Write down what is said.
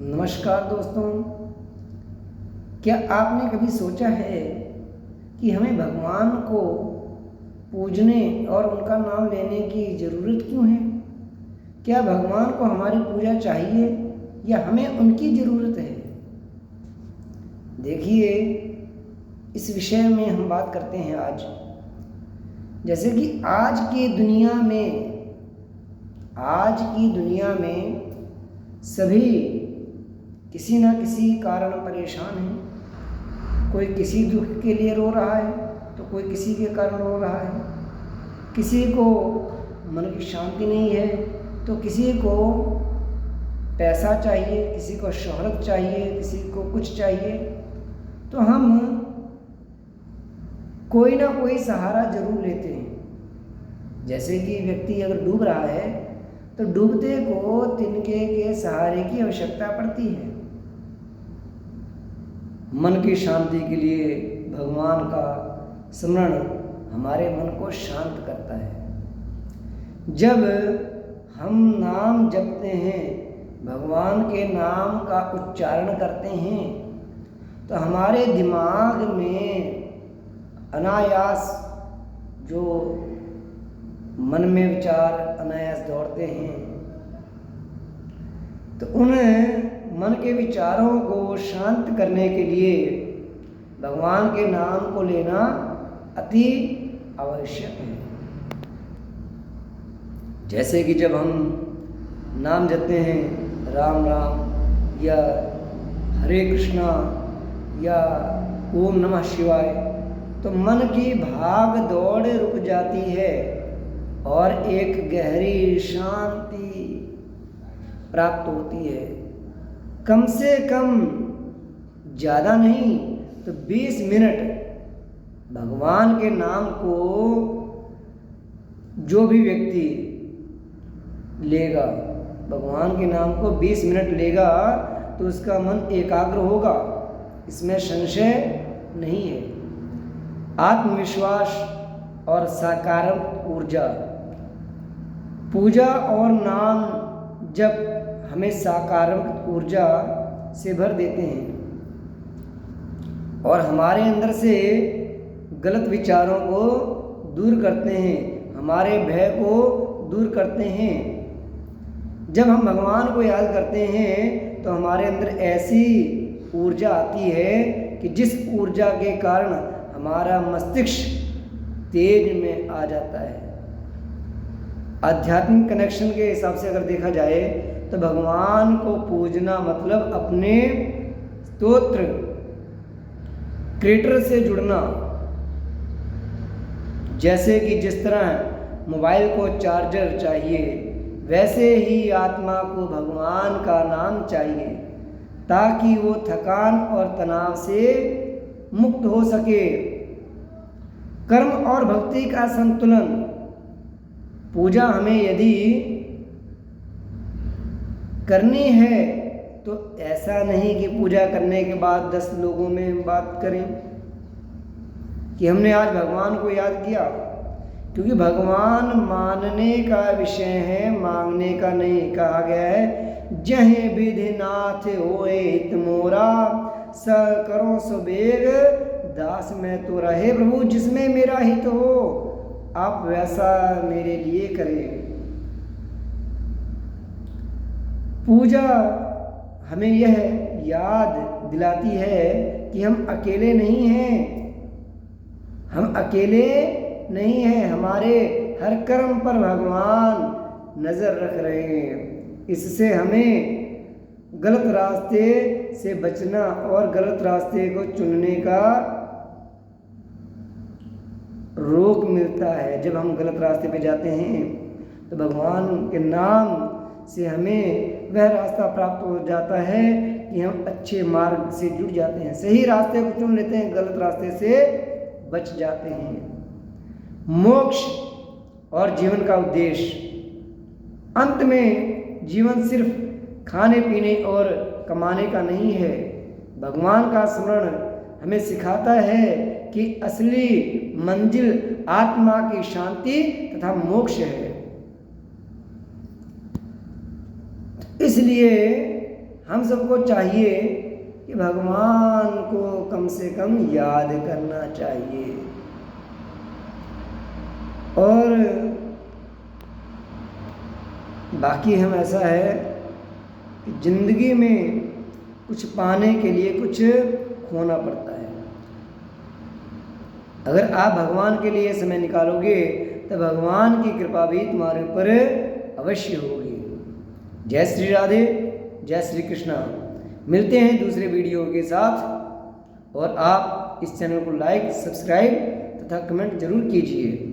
नमस्कार दोस्तों। क्या आपने कभी सोचा है कि हमें भगवान को पूजने और उनका नाम लेने की ज़रूरत क्यों है? क्या भगवान को हमारी पूजा चाहिए या हमें उनकी ज़रूरत है? देखिए, इस विषय में हम बात करते हैं आज। जैसे कि आज की दुनिया में सभी किसी न किसी कारण परेशान हैं। कोई किसी दुख के लिए रो रहा है तो कोई किसी के कारण रो रहा है। किसी को मन की शांति नहीं है तो किसी को पैसा चाहिए, किसी को शोहरत चाहिए, किसी को कुछ चाहिए। तो हम कोई ना कोई सहारा जरूर लेते हैं। जैसे कि व्यक्ति अगर डूब रहा है तो डूबते को तिनके के सहारे की आवश्यकता पड़ती है। मन की शांति के लिए भगवान का स्मरण हमारे मन को शांत करता है। जब हम नाम जपते हैं, भगवान के नाम का उच्चारण करते हैं, तो हमारे दिमाग में अनायास जो मन में विचार अनायास दौड़ते हैं, तो उन मन के विचारों को शांत करने के लिए भगवान के नाम को लेना अति आवश्यक है। जैसे कि जब हम नाम जपते हैं राम राम या हरे कृष्णा या ओम नमः शिवाय, तो मन की भाग दौड़ रुक जाती है और एक गहरी शांति प्राप्त होती है। कम से कम, ज़्यादा नहीं तो 20 मिनट भगवान के नाम को जो भी व्यक्ति लेगा, भगवान के नाम को 20 मिनट लेगा तो उसका मन एकाग्र होगा, इसमें संशय नहीं है। आत्मविश्वास और सकारात्मक ऊर्जा, पूजा और नाम जब हमें सकारात्मक ऊर्जा से भर देते हैं और हमारे अंदर से गलत विचारों को दूर करते हैं, हमारे भय को दूर करते हैं। जब हम भगवान को याद करते हैं तो हमारे अंदर ऐसी ऊर्जा आती है कि जिस ऊर्जा के कारण हमारा मस्तिष्क तेज में आ जाता है। आध्यात्मिक कनेक्शन के हिसाब से अगर देखा जाए तो भगवान को पूजना मतलब अपने स्तोत्र क्रिएटर से जुड़ना। जैसे कि जिस तरह मोबाइल को चार्जर चाहिए, वैसे ही आत्मा को भगवान का नाम चाहिए ताकि वो थकान और तनाव से मुक्त हो सके। कर्म और भक्ति का संतुलन, पूजा हमें यदि करनी है तो ऐसा नहीं कि पूजा करने के बाद 10 लोगों में बात करें कि हमने आज भगवान को याद किया, क्योंकि भगवान मानने का विषय है, मांगने का नहीं। कहा गया है जहे विधि नाथ होए हित मोरा, स करो सुबेग दास में तो रहे। प्रभु जिसमें मेरा हित हो आप वैसा मेरे लिए करें। पूजा हमें यह याद दिलाती है कि हम अकेले नहीं हैं, हम अकेले नहीं हैं, हमारे हर कर्म पर भगवान नजर रख रहे हैं। इससे हमें गलत रास्ते से बचना और गलत रास्ते को चुनने का रोक मिलता है। जब हम गलत रास्ते पे जाते हैं तो भगवान के नाम से हमें वह रास्ता प्राप्त हो जाता है कि हम अच्छे मार्ग से जुड़ जाते हैं, सही रास्ते को चुन लेते हैं, गलत रास्ते से बच जाते हैं। मोक्ष और जीवन का उद्देश्य, अंत में जीवन सिर्फ खाने पीने और कमाने का नहीं है। भगवान का स्मरण हमें सिखाता है कि असली मंजिल आत्मा की शांति तथा मोक्ष है। इसलिए हम सबको चाहिए कि भगवान को कम से कम याद करना चाहिए। और बाकी हम ऐसा है कि ज़िंदगी में कुछ पाने के लिए कुछ खोना पड़ता है। अगर आप भगवान के लिए समय निकालोगे तो भगवान की कृपा भी तुम्हारे ऊपर अवश्य होगी। जय श्री राधे, जय श्री कृष्णा। मिलते हैं दूसरे वीडियो के साथ और आप इस चैनल को लाइक, सब्सक्राइब तथा कमेंट जरूर कीजिए।